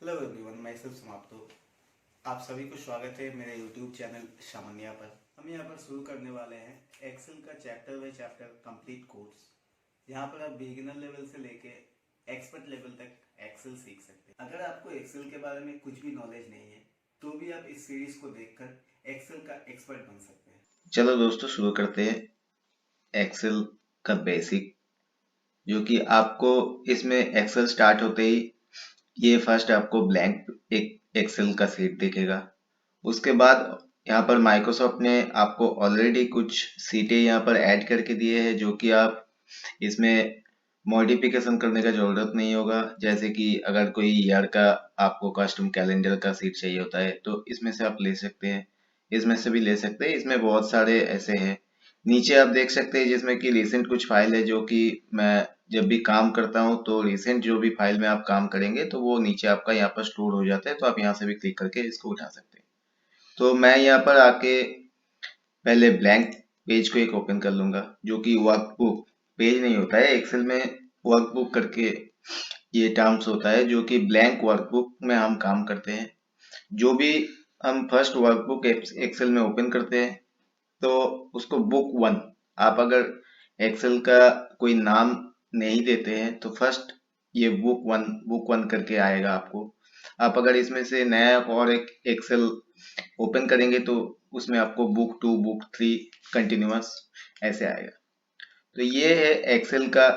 Hello everyone, मैं सिर्फ समाप्तो। आप सभी को स्वागत है मेरे यूट्यूब चैनल सामान्या पर। हम यहाँ पर शुरू करने वाले हैं एक्सेल का chapter by chapter complete course, जहाँ पर आप बिगिनर लेवल से लेके एक्सपर्ट लेवल तक एक्सेल सीख सकते हैं। अगर आपको एक्सेल के बारे में कुछ भी नॉलेज नहीं है तो भी आप इस सीरीज को देखकर एक्सेल का एक्सपर्ट बन सकते हैं। चलो दोस्तों, शुरू करते हैं एक्सेल का बेसिक, जो कि आपको इसमें एक्सेल स्टार्ट होते ही ये फर्स्ट आपको ब्लैंक एक एक्सेल का शीट दिखेगा। उसके बाद यहाँ पर माइक्रोसॉफ्ट ने आपको ऑलरेडी कुछ सीटें यहाँ पर ऐड करके दिए हैं, जो कि आप इसमें मॉडिफिकेशन करने का जरूरत नहीं होगा। जैसे कि अगर कोई ईयर का आपको कस्टम कैलेंडर का सीट चाहिए होता है तो इसमें से आप ले सकते हैं, इसमें से भी ले सकते हैं। इसमें बहुत सारे ऐसे हैं। नीचे आप देख सकते हैं जिसमें कि रिसेंट कुछ फाइल है, जो कि मैं जब भी काम करता हूं तो रिसेंट जो भी फाइल में आप काम करेंगे तो वो नीचे आपका यहाँ पर स्टोर हो जाता है, तो आप यहाँ से भी क्लिक करके इसको उठा सकते हैं। तो मैं यहाँ पर आके पहले ब्लैंक पेज को एक ओपन कर लूंगा, जो कि वर्कबुक पेज नहीं होता है एक्सेल में। वर्कबुक करके ये टर्म्स होता है, जो कि ब्लैंक वर्कबुक में हम काम करते हैं। जो भी हम फर्स्ट वर्कबुक एक्सेल में ओपन करते हैं तो उसको बुक वन, आप अगर एक्सेल का कोई नाम नहीं देते हैं तो फर्स्ट ये बुक वन करके आएगा आपको। आप अगर इसमें से नया और एक एक्सेल ओपन करेंगे तो उसमें आपको book two book three continuous ऐसे आएगा। तो ये है एक्सेल का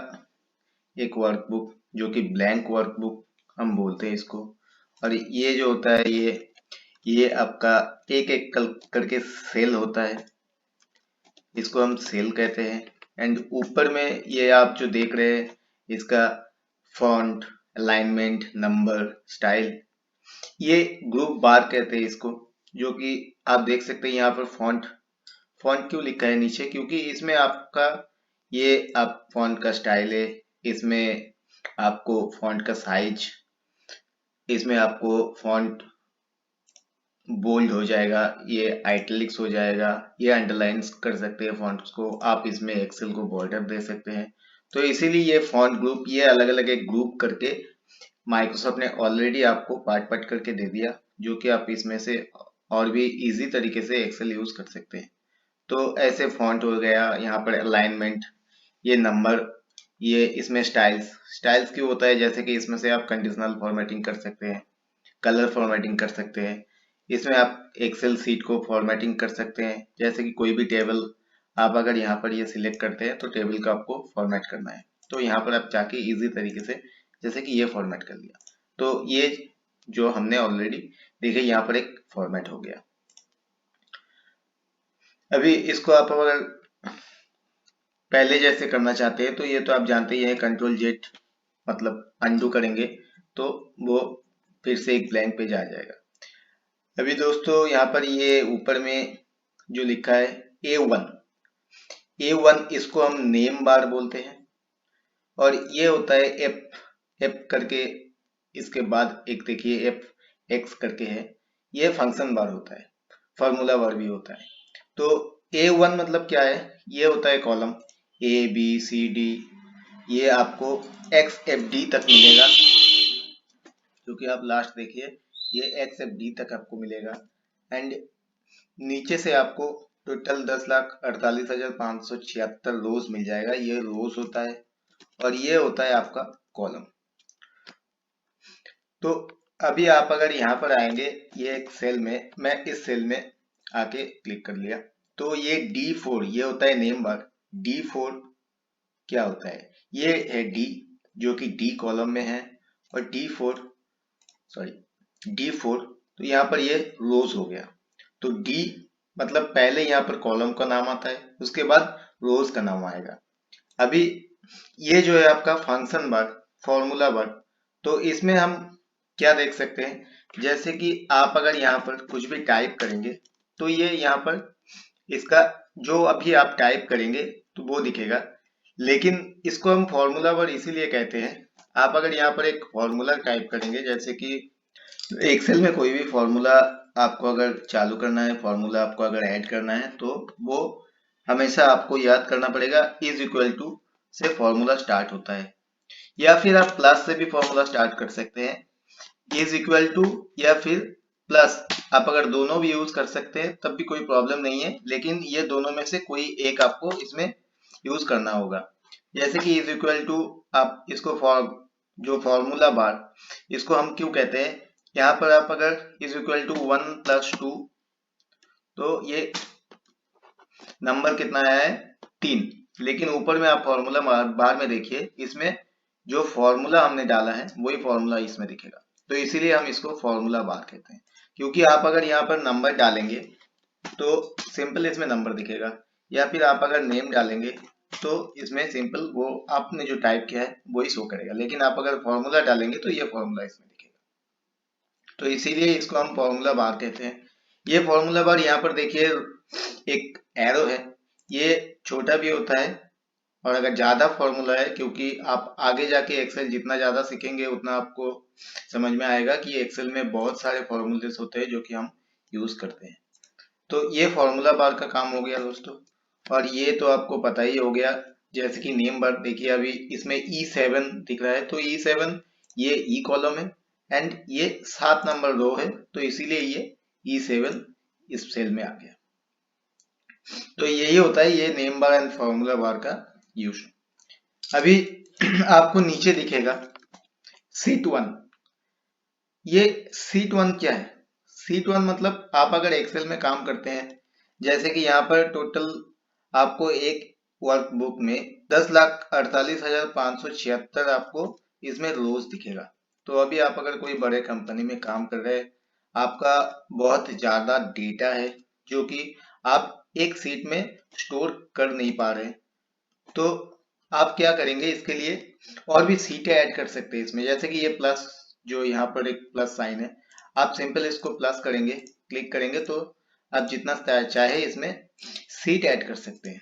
एक वर्कबुक, जो कि ब्लैंक वर्कबुक हम बोलते हैं इसको। और ये जो होता है ये आपका एक एक करके सेल होता है, इसको हम सेल कहते हैं। एंड ऊपर में ये आप जो देख रहे हैं इसका फॉन्ट, अलाइनमेंट, नंबर, स्टाइल, ये ग्रुप बार कहते हैं इसको। जो कि आप देख सकते हैं यहाँ पर फॉन्ट फॉन्ट क्यों लिखा है नीचे, क्योंकि इसमें आपका ये आप फॉन्ट का स्टाइल है, इसमें आपको फॉन्ट का साइज, इसमें आपको फॉन्ट बोल्ड हो जाएगा, ये आइटलिक्स हो जाएगा, ये अंडरलाइन कर सकते हैं फॉन्ट्स को आप, इसमें एक्सेल को बॉर्डर दे सकते हैं। तो इसीलिए ये फॉन्ट ग्रुप, ये अलग अलग एक ग्रुप करके माइक्रोसॉफ्ट ने ऑलरेडी आपको पार्ट पार्ट करके दे दिया, जो कि आप इसमें से और भी इजी तरीके से एक्सेल यूज कर सकते हैं। तो ऐसे फॉन्ट हो गया, यहाँ पर अलाइनमेंट, ये नंबर, ये इसमें स्टाइल्स स्टाइल्स क्यों होता है, जैसे कि इसमें से आप कंडीशनल फॉर्मेटिंग कर सकते हैं, कलर फॉर्मेटिंग कर सकते हैं, इसमें आप एक्सेल सीट को फॉर्मेटिंग कर सकते हैं। जैसे कि कोई भी टेबल आप अगर यहाँ पर ये सिलेक्ट करते हैं तो टेबल का आपको फॉर्मेट करना है, तो यहाँ पर आप जाके इजी तरीके से जैसे कि ये फॉर्मेट कर लिया, तो ये जो हमने ऑलरेडी देखे यहाँ पर एक फॉर्मेट हो गया। अभी इसको आप अगर पहले जैसे करना चाहते हैं तो ये तो आप जानते ही हैं, कंट्रोल जेड मतलब अनडू करेंगे तो वो फिर से एक ब्लैंक पेज आ जाएगा। अभी दोस्तों यहाँ पर ये ऊपर में जो लिखा है ए वन, इसको हम नेम बार बोलते हैं। और ये होता है एफ एफ करके, इसके बाद एक देखिए एफ एक्स करके है, ये फंक्शन बार होता है, फॉर्मूला बार भी होता है। तो ए वन मतलब क्या है, ये होता है column A B C D, ये आपको एक्स एफ डी तक मिलेगा, क्योंकि आप लास्ट देखिए ये एक्स एफ डी तक आपको मिलेगा। एंड नीचे से आपको टोटल 10,48,576 रोज मिल जाएगा, ये रोज होता है। और ये होता है आपका कॉलम। तो अभी आप अगर यहाँ पर आएंगे, ये एक सेल में, मैं इस सेल में आके क्लिक कर लिया, तो ये D4 ये होता है नेम बार। D4 क्या होता है, ये है डी, जो कि डी कॉलम में है। और डी फोर, तो यहाँ पर ये रोज हो गया। तो डी मतलब पहले यहाँ पर कॉलम का नाम आता है, उसके बाद रोज का नाम आएगा। अभी ये जो है आपका फंक्शन बार, फॉर्मूला बार, तो इसमें हम क्या देख सकते हैं, जैसे कि आप अगर यहाँ पर कुछ भी टाइप करेंगे तो ये यहाँ पर इसका जो अभी आप टाइप करेंगे तो वो दिखेगा। लेकिन इसको हम फॉर्मूला बार इसीलिए कहते हैं, आप अगर यहाँ पर एक फॉर्मूला टाइप करेंगे, जैसे कि एक्सेल में कोई भी फॉर्मूला आपको अगर चालू करना है, फॉर्मूला आपको अगर ऐड करना है, तो वो हमेशा आपको याद करना पड़ेगा इज इक्वल टू से फॉर्मूला स्टार्ट होता है, या फिर आप प्लस से भी फॉर्मूला स्टार्ट कर सकते हैं। इज इक्वल टू या फिर प्लस, आप अगर दोनों भी यूज कर सकते हैं तब भी कोई प्रॉब्लम नहीं है, लेकिन ये दोनों में से कोई एक आपको इसमें यूज करना होगा। जैसे कि इज इक्वल टू, आप इसको जो फॉर्मूला बार, इसको हम क्यों कहते हैं, यहाँ पर आप अगर इज इक्वल टू 1+2, तो ये नंबर कितना आया है 3, लेकिन ऊपर में आप फॉर्मूला बार में देखिए, इसमें जो फॉर्मूला हमने डाला है वही फॉर्मूला इसमें दिखेगा, तो इसीलिए हम इसको फॉर्मूला बार कहते हैं। क्योंकि आप अगर यहाँ पर नंबर डालेंगे तो सिंपल इसमें नंबर दिखेगा, या फिर आप अगर नेम डालेंगे तो इसमें सिंपल वो आपने जो टाइप किया है वही शो करेगा, लेकिन आप अगर फॉर्मूला डालेंगे तो ये फॉर्मूला इसमें दिखेगा, तो इसीलिए इसको हम फॉर्मूला बार कहते हैं। ये फॉर्मूला बार यहाँ पर देखिए एक एरो है, ये छोटा भी होता है और अगर ज्यादा फॉर्मूला है, क्योंकि आप आगे जाके एक्सेल जितना ज्यादा सीखेंगे उतना आपको समझ में आएगा कि एक्सेल में बहुत सारे फॉर्मूलेस होते हैं जो कि हम यूज करते हैं। तो ये फॉर्मूला बार का काम हो गया दोस्तों, और ये तो आपको पता ही हो गया। जैसे कि नेम बार देखिए, अभी इसमें E7 दिख रहा है, तो E7 ये ई कॉलम है एंड ये 7 नंबर रो है, तो इसीलिए ये E7 इस सेल में आ गया। तो यही होता है ये name bar and formula bar का यूज। अभी आपको नीचे दिखेगा शीट 1। ये शीट 1 क्या है? शीट 1 मतलब आप अगर एक्सेल में काम करते हैं, जैसे कि यहाँ पर टोटल आपको एक वर्कबुक में 10,48,576 आपको इसमें रोज दिखेगा। तो अभी आप अगर कोई बड़े कंपनी में काम कर रहे हैं, आपका बहुत ज्यादा डेटा है जो कि आप एक सीट में स्टोर कर नहीं पा रहे, तो आप क्या करेंगे, इसके लिए और भी सीटें ऐड कर सकते हैं इसमें। जैसे कि ये प्लस, जो यहाँ पर एक प्लस साइन है, आप सिंपल इसको प्लस करेंगे, क्लिक करेंगे तो आप जितना चाहे इसमें सीट ऐड कर सकते हैं।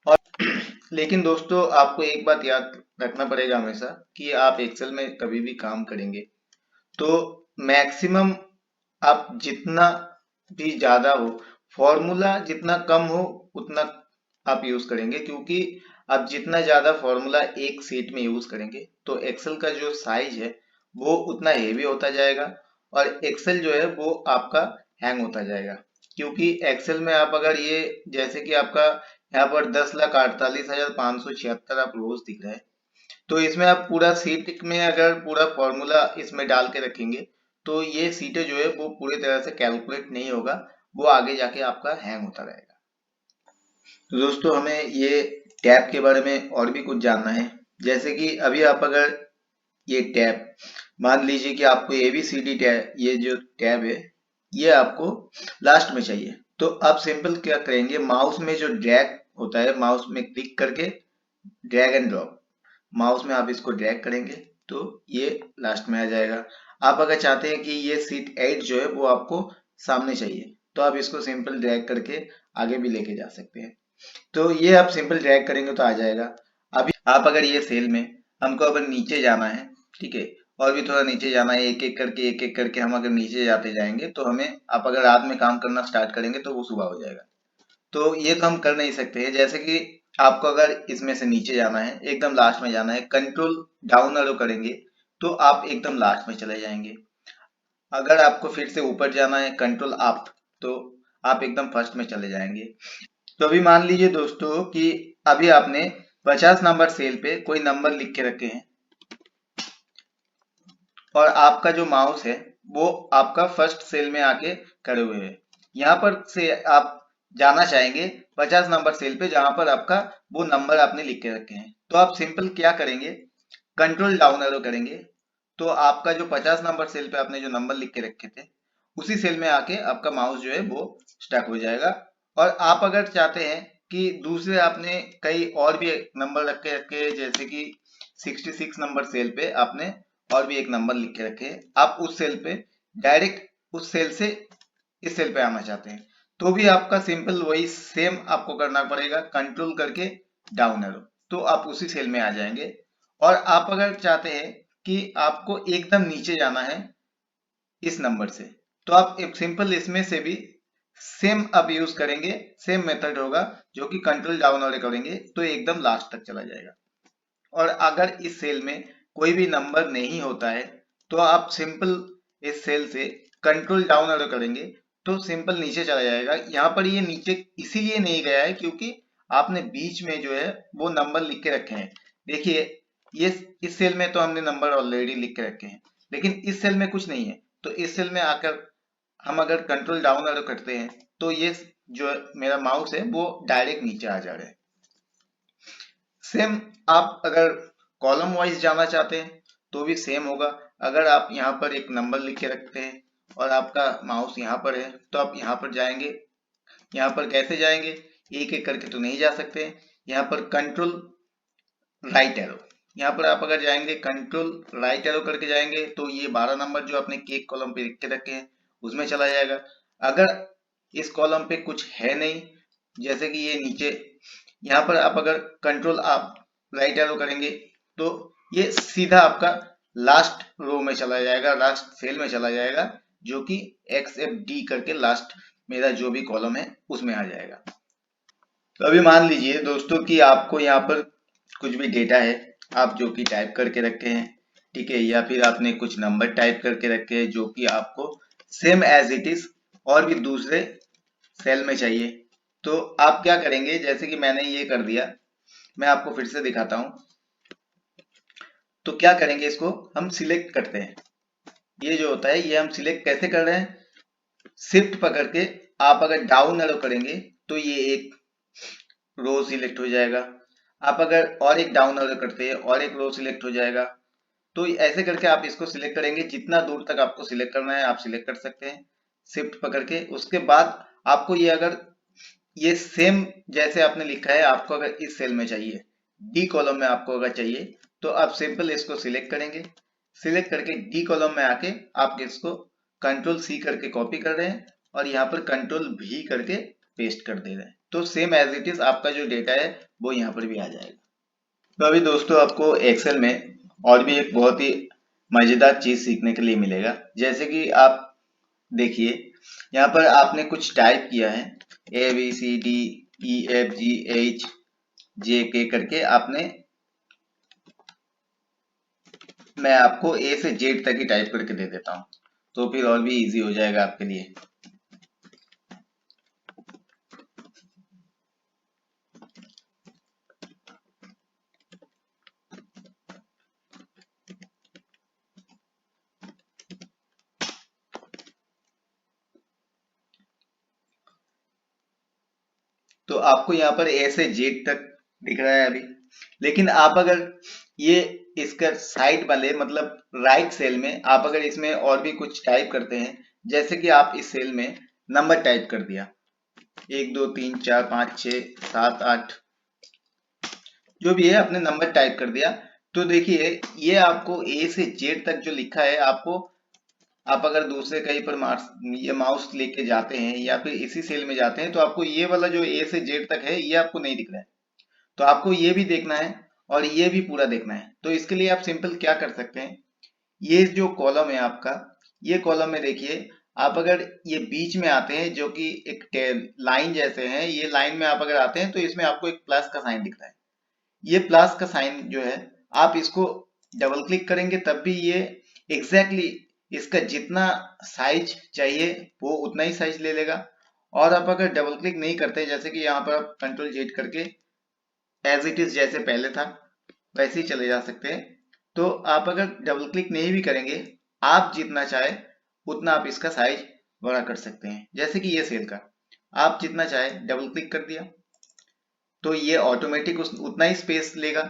और लेकिन दोस्तों आपको एक बात याद रखना पड़ेगा हमेशा कि आप एक्सेल में कभी भी काम करेंगे तो मैक्सिमम आप जितना भी ज्यादा हो, फॉर्मूला जितना कम हो उतना आप यूज करेंगे, क्योंकि आप जितना ज्यादा फॉर्मूला एक सीट में यूज करेंगे तो एक्सेल का जो साइज है वो उतना हेवी होता जाएगा और एक्सेल जो है वो आपका हैंग होता जाएगा। क्योंकि एक्सेल में आप अगर ये, जैसे कि आपका यहाँ पर 10,48,576 आप रोज दिख रहा है, तो इसमें आप पूरा सीट में अगर पूरा फॉर्मूला इसमें डाल के रखेंगे तो ये सीटें जो है वो पूरी तरह से कैलकुलेट नहीं होगा, वो आगे जाके आपका हैंग होता रहेगा। तो दोस्तों हमें ये टैब के बारे में और भी कुछ जानना है। जैसे कि अभी आप अगर ये टैब, मान लीजिए कि आपको ABCD टैब, ये जो टैब है ये आपको लास्ट में चाहिए, तो आप सिंपल क्या करेंगे, माउस में जो ड्रैग होता है, माउस में क्लिक करके ड्रैग एंड ड्रॉप, माउस में आप इसको ड्रैग करेंगे तो ये लास्ट में आ जाएगा। आप अगर चाहते हैं कि ये सीट 8 जो है वो आपको सामने चाहिए तो आप इसको सिंपल ड्रैग करके आगे भी लेके जा सकते हैं, तो ये आप सिंपल ड्रैग करेंगे तो आ जाएगा। अभी आप अगर ये सेल में हमको अगर नीचे जाना है, ठीक है, और भी थोड़ा नीचे जाना है, एक एक करके हम अगर नीचे जाते जाएंगे तो हमें, आप अगर रात में काम करना स्टार्ट करेंगे तो वो सुबह हो जाएगा, तो ये तो हम कर नहीं सकते हैं। जैसे कि आपको अगर इसमें से नीचे जाना है, एकदम लास्ट में जाना है, कंट्रोल डाउन एरो करेंगे तो आप एकदम लास्ट में चले जाएंगे। अगर आपको फिर से ऊपर जाना है, कंट्रोल अप, तो आप एकदम फर्स्ट में चले जाएंगे। तो अभी मान लीजिए दोस्तों कि अभी आपने 50 नंबर सेल पे कोई नंबर लिख के रखे हैं और आपका जो माउस है वो आपका फर्स्ट सेल में आके खड़े हुए हैं। यहाँ पर से आप जाना चाहेंगे 50 नंबर सेल पे जहां पर आपका वो नंबर आपने लिख के रखे हैं, तो आप सिंपल क्या करेंगे, कंट्रोल डाउन एरो करेंगे तो आपका जो 50 नंबर सेल पे आपने जो नंबर लिख के रखे थे उसी सेल में आके आपका माउस जो है वो स्टक हो जाएगा। और आप अगर चाहते हैं कि दूसरे आपने कई और भी नंबर रखे, जैसे कि 66 नंबर सेल पे आपने और भी एक नंबर लिख के रखे, आप उस सेल पे डायरेक्ट उस सेल से इस सेल पे आना चाहते हैं तो भी आपका सिंपल वही सेम आपको करना पड़ेगा, कंट्रोल करके डाउन एरो, तो आप उसी सेल में आ जाएंगे। और आप अगर चाहते हैं कि आपको एकदम नीचे जाना है इस नंबर से, तो आप एक सिंपल इसमें से भी सेम आप यूज करेंगे, सेम मेथड होगा, जो कि कंट्रोल डाउन एरो करेंगे तो एकदम लास्ट तक चला जाएगा। और अगर इस सेल में कोई भी नंबर नहीं होता है तो आप सिंपल इस सेल से कंट्रोल डाउन एरो करेंगे तो सिंपल नीचे चला जाएगा। यहाँ पर ये नीचे इसीलिए नहीं गया है क्योंकि आपने बीच में जो है वो नंबर लिख के रखे हैं। देखिए ये इस सेल में तो हमने नंबर ऑलरेडी लिख के रखे हैं, लेकिन इस सेल में कुछ नहीं है। तो इस सेल में आकर हम अगर कंट्रोल डाउन एरो करते हैं तो ये जो मेरा माउस है वो डायरेक्ट नीचे आ जा रहा है। सेम आप अगर कॉलम वाइज जाना चाहते हैं तो भी सेम होगा। अगर आप यहाँ पर एक नंबर लिख के रखते हैं और आपका माउस यहाँ पर है तो आप यहाँ पर जाएंगे। यहाँ पर कैसे जाएंगे, एक एक करके तो नहीं जा सकते। यहाँ पर कंट्रोल राइट एरो, यहाँ पर आप अगर जाएंगे कंट्रोल राइट एरो करके जाएंगे तो ये 12 नंबर जो आपने केक कॉलम पे लिख के रखे हैं उसमें चला जाएगा। अगर इस कॉलम पे कुछ है नहीं, जैसे कि ये नीचे, यहाँ पर आप अगर कंट्रोल आप राइट एरो करेंगे तो ये सीधा आपका लास्ट रो में चला जाएगा, लास्ट सेल में चला जाएगा, जो कि XFD करके लास्ट मेरा जो भी कॉलम है उसमें आ जाएगा। तो अभी मान लीजिए दोस्तों कि आपको यहाँ पर कुछ भी डेटा है आप जो कि टाइप करके रखे हैं, ठीक है, या फिर आपने कुछ नंबर टाइप करके रखे हैं जो कि आपको सेम एज इट इज और भी दूसरे सेल में चाहिए। तो आप क्या करेंगे, जैसे कि मैंने ये कर दिया, मैं आपको फिर से दिखाता हूं। तो क्या करेंगे, इसको हम सिलेक्ट करते हैं। ये जो होता है ये हम सिलेक्ट कैसे कर रहे हैं, शिफ्ट पकड़ के आप अगर डाउन एरो करेंगे तो ये एक रो सिलेक्ट हो जाएगा। आप अगर और एक डाउन एरो करते हैं और एक रो सिलेक्ट हो जाएगा। तो ऐसे करके आप इसको सिलेक्ट करेंगे, जितना दूर तक आपको सिलेक्ट करना है आप सिलेक्ट कर सकते हैं शिफ्ट पकड़ के। उसके बाद आपको ये अगर ये सेम जैसे आपने लिखा है, आपको अगर इस सेल में चाहिए, डी कॉलम में आपको अगर चाहिए तो आप सिंपल इसको सिलेक्ट करेंगे। सिलेक्ट करके डी कॉलम में आके आप इसको कंट्रोल सी करके कॉपी कर रहे हैं और यहाँ पर कंट्रोल भी करके पेस्ट कर दे रहे हैं। तो सेम एज इट इज आपका जो डेटा है वो यहाँ पर भी आ जाएगा। तो अभी दोस्तों आपको एक्सेल में और भी एक बहुत ही मजेदार चीज सीखने के लिए मिलेगा। जैसे कि आप देखिए यहाँ पर आपने कुछ टाइप किया है ABCDEFGHJK करके आपने, मैं आपको ए से जेड तक ही टाइप करके दे देता हूँ तो फिर और भी इजी हो जाएगा आपके लिए। तो आपको यहाँ पर ए से जेड तक दिख रहा है अभी, लेकिन आप अगर ये इसका साइड वाले मतलब राइट सेल में आप अगर इसमें और भी कुछ टाइप करते हैं, जैसे कि आप इस सेल में नंबर टाइप कर दिया 1 2 3 4 5 6 7 8 जो भी है अपने नंबर टाइप कर दिया, तो देखिए ये आपको ए से जेड तक जो लिखा है आपको, आप अगर दूसरे कहीं पर ये माउस लेके जाते हैं या फिर इसी सेल में जाते हैं तो आपको ये वाला जो ए से जेड तक है ये आपको नहीं दिख रहा है। तो आपको ये भी देखना है और ये भी पूरा देखना है। तो इसके लिए आप सिंपल क्या कर सकते हैं, ये जो कॉलम है आपका, ये कॉलम में देखिए आप अगर ये बीच में आते हैं जो कि एक लाइन जैसे हैं, ये लाइन में आप अगर आते हैं तो इसमें आपको एक प्लस का साइन दिखता है। ये प्लस का साइन जो है आप इसको डबल क्लिक करेंगे तब भी ये एग्जैक्टली इसका जितना साइज चाहिए वो उतना ही साइज ले लेगा। और आप अगर डबल क्लिक नहीं करते, जैसे कि यहाँ पर आप कंट्रोल जेड करके एज इट इज जैसे पहले था वैसे ही चले जा सकते हैं। तो आप अगर डबल क्लिक नहीं भी करेंगे, आप जितना चाहे उतना आप इसका साइज बड़ा कर सकते हैं। जैसे कि ये सेल का आप जितना चाहे डबल क्लिक कर दिया तो ये ऑटोमेटिक उतना ही स्पेस लेगा।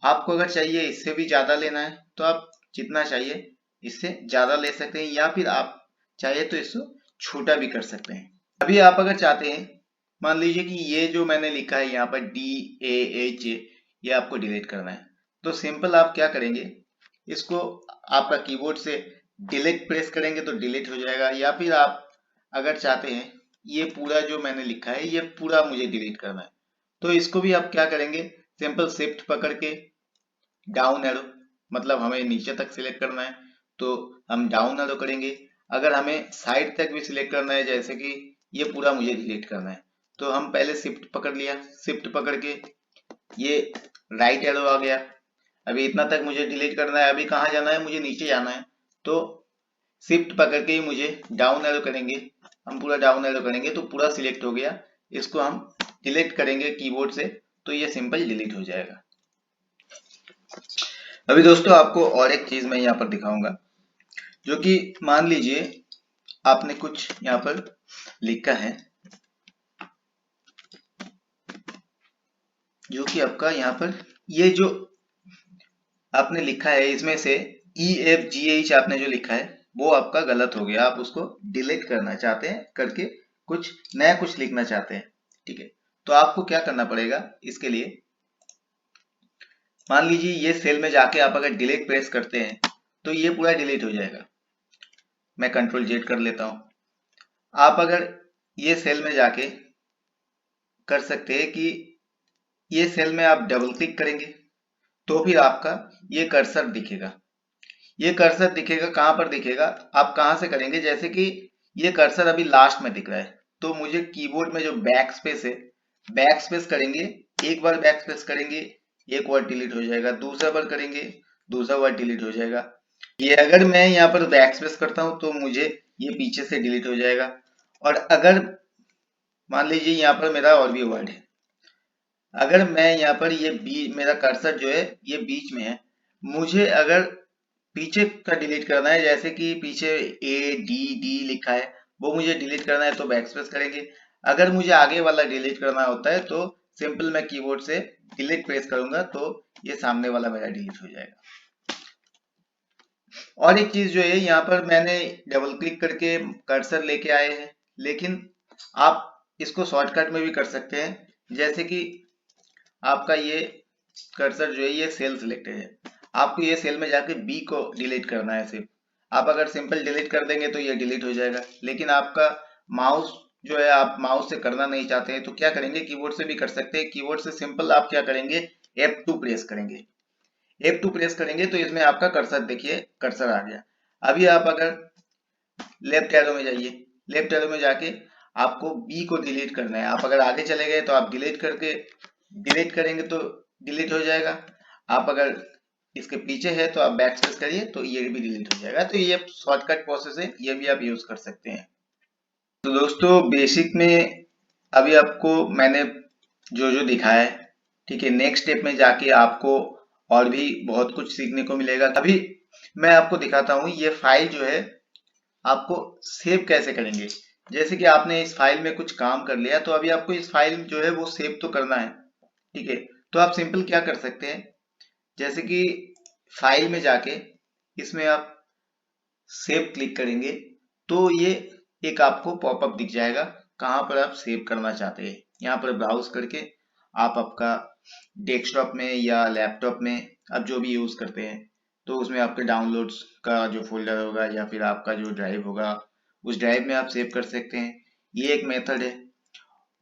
आपको अगर चाहिए इससे भी ज्यादा लेना है तो आप जितना चाहिए इससे ज्यादा ले सकते हैं, या फिर आप चाहे तो इसको छोटा भी कर सकते हैं। अभी आप अगर चाहते हैं, मान लीजिए कि ये जो मैंने लिखा है यहाँ पर DAH ये आपको डिलीट करना है, तो सिंपल आप क्या करेंगे, इसको आपका कीबोर्ड से डिलीट प्रेस करेंगे तो डिलीट हो जाएगा। या फिर आप अगर चाहते हैं ये पूरा जो मैंने लिखा है ये पूरा मुझे डिलीट करना है, तो इसको भी आप क्या करेंगे, सिंपल शिफ्ट पकड़ के डाउन एरो, मतलब हमें नीचे तक सिलेक्ट करना है तो हम डाउन एरो करेंगे। अगर हमें साइड तक भी सिलेक्ट करना है, जैसे कि ये पूरा मुझे डिलीट करना है, तो हम पहले शिफ्ट पकड़ लिया, शिफ्ट पकड़ के ये राइट एरो आ गया। अभी इतना तक मुझे डिलीट करना है, अभी कहाँ जाना है, मुझे नीचे जाना है तो शिफ्ट पकड़ के ही मुझे डाउन एरो करेंगे, हम पूरा डाउन एरो करेंगे तो पूरा सिलेक्ट हो गया। इसको हम डिलीट करेंगे कीबोर्ड से तो ये सिंपल डिलीट हो जाएगा। अभी दोस्तों आपको और एक चीज मैं यहाँ पर दिखाऊंगा, जो कि मान लीजिए आपने कुछ यहाँ पर लिखा है, जो कि आपका यहाँ पर ये जो आपने लिखा है इसमें से EFGH आपने जो लिखा है वो आपका गलत हो गया। आप उसको डिलीट करना चाहते हैं करके कुछ नया कुछ लिखना चाहते हैं, ठीक है। तो आपको क्या करना पड़ेगा इसके लिए, मान लीजिए ये सेल में जाके आप अगर डिलीट प्रेस करते हैं तो ये पूरा डिलीट हो जाएगा। मैं कंट्रोल जेड कर लेता हूं। आप अगर ये सेल में जाके कर सकते हैं कि ये सेल में आप डबल क्लिक करेंगे तो फिर आपका ये कर्सर दिखेगा। ये कर्सर दिखेगा कहां पर दिखेगा, आप कहां से करेंगे, जैसे कि ये कर्सर अभी लास्ट में दिख रहा है तो मुझे कीबोर्ड में जो बैक स्पेस है, बैक स्पेस करेंगे, एक बार बैक स्पेस करेंगे एक वर्ड डिलीट हो जाएगा, दूसरा बार करेंगे दूसरा वर्ड डिलीट हो जाएगा। ये अगर मैं यहाँ पर बैक स्पेस करता हूं तो मुझे ये पीछे से डिलीट हो जाएगा। और अगर मान लीजिए यहाँ पर मेरा और भी वर्ड है, अगर मैं यहाँ पर ये मेरा कर्सर जो है ये बीच में है, मुझे अगर पीछे का डिलीट करना है, जैसे कि पीछे ADD लिखा है वो मुझे डिलीट करना है तो बैकस्पेस करेंगे। अगर मुझे आगे वाला डिलीट करना होता है तो सिंपल मैं कीबोर्ड से डिलीट प्रेस करूंगा तो ये सामने वाला मेरा डिलीट हो जाएगा। और एक चीज जो है, यहाँ पर मैंने डबल क्लिक करके कर्सर लेके आए हैं, लेकिन आप इसको शॉर्टकट में भी कर सकते हैं। जैसे कि आपका ये कर्सर जो है ये सेल सिलेक्टेड है, आपको ये सेल में जाके बी को डिलीट करना है सिर्फ। आप अगर सिंपल डिलीट कर देंगे तो ये डिलीट हो जाएगा, लेकिन आपका माउस जो है आप माउस से करना नहीं चाहते हैं तो क्या करेंगे, कीबोर्ड से भी कर सकते हैं। कीबोर्ड से सिंपल आप क्या करेंगे, F2 प्रेस करेंगे। F2 प्रेस करेंगे तो इसमें आपका कर्सर देखिए कर्सर आ गया। अभी आप अगर लेफ्ट एरो में जाइए, लेफ्ट एरो में जाके आपको बी को डिलीट करना है। आप अगर आगे चले गए तो आप डिलीट करेंगे तो डिलीट हो जाएगा। आप अगर इसके पीछे है तो आप बैक स्पेस करिए तो ये भी डिलीट हो जाएगा। तो ये शॉर्टकट प्रोसेस है, ये भी आप यूज कर सकते हैं। तो दोस्तों बेसिक में अभी आपको मैंने जो जो दिखाया है, ठीक है, नेक्स्ट स्टेप में जाके आपको और भी बहुत कुछ सीखने को मिलेगा। अभी मैं आपको दिखाता हूँ ये फाइल जो है आपको सेव कैसे करेंगे। जैसे कि आपने इस फाइल में कुछ काम कर लिया तो अभी आपको इस फाइल जो है वो सेव तो करना है, ठीक है। तो आप सिंपल क्या कर सकते हैं, जैसे कि फाइल में जाके इसमें आप सेव क्लिक करेंगे तो ये एक आपको पॉपअप दिख जाएगा कहाँ पर आप सेव करना चाहते हैं। यहाँ पर ब्राउज करके आप आपका डेस्कटॉप में या लैपटॉप में आप जो भी यूज करते हैं तो उसमें आपके डाउनलोड्स का जो फोल्डर होगा या फिर आपका जो ड्राइव होगा उस ड्राइव में आप सेव कर सकते हैं। ये एक मेथड है।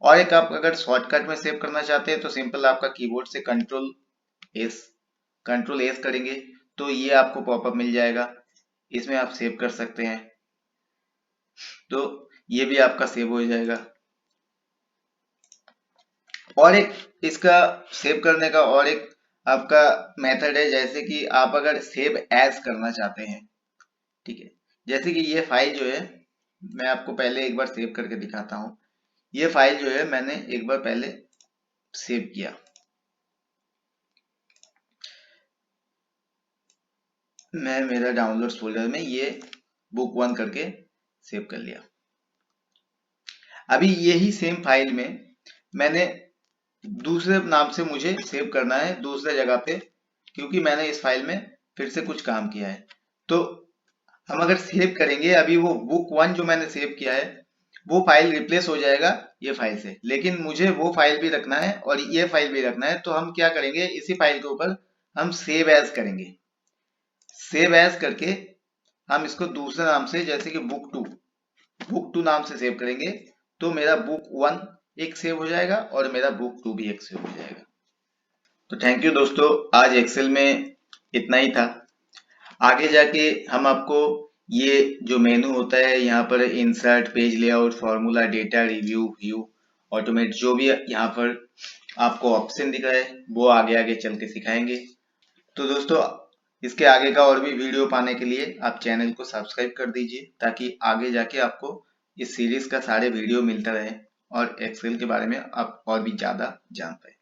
और एक आप अगर शॉर्टकट में सेव करना चाहते हैं तो सिंपल आपका कीबोर्ड से कंट्रोल एस करेंगे तो ये आपको पॉपअप मिल जाएगा, इसमें आप सेव कर सकते हैं तो ये भी आपका सेव हो जाएगा। और एक इसका सेव करने का और एक आपका मेथड है, जैसे कि आप अगर सेव एज करना चाहते हैं, ठीक है। जैसे कि ये फाइल जो है मैं आपको पहले एक बार सेव करके दिखाता हूँ। ये फाइल जो है मैंने एक बार पहले सेव किया, मैं मेरा डाउनलोड्स फोल्डर में ये बुक 1 करके सेव कर लिया। अभी यही सेम फाइल में मैंने दूसरे नाम से मुझे सेव करना है दूसरे जगह पे, क्योंकि मैंने इस फाइल में फिर से कुछ काम किया है। तो हम अगर सेव करेंगे, अभी वो बुक 1 जो मैंने सेव किया है वो फाइल रिप्लेस हो जाएगा ये फाइल से, लेकिन मुझे वो फाइल भी रखना है और ये फाइल भी रखना है। तो हम क्या करेंगे, इसी फाइल के ऊपर हम सेव एज करेंगे। सेव एज करके हम इसको दूसरे नाम से, जैसे कि बुक टू नाम से सेव करेंगे तो मेरा बुक 1 एक सेव हो जाएगा और मेरा बुक 2 भी एक सेव हो जाएगा। तो थैंक यू दोस्तों, आज एक्सेल में इतना ही था। आगे जाके हम आपको ये जो मेनू होता है यहाँ पर insert, page layout, formula, data, review, view, automate, जो भी यहाँ पर आपको ऑप्शन दिख रहा है वो आगे आगे चल के सिखाएंगे। तो दोस्तों इसके आगे का और भी वीडियो पाने के लिए आप चैनल को सब्सक्राइब कर दीजिए, ताकि आगे जाके आपको इस सीरीज का सारे वीडियो मिलते रहे और एक्सेल के बारे में आप और भी ज्यादा जान पाए।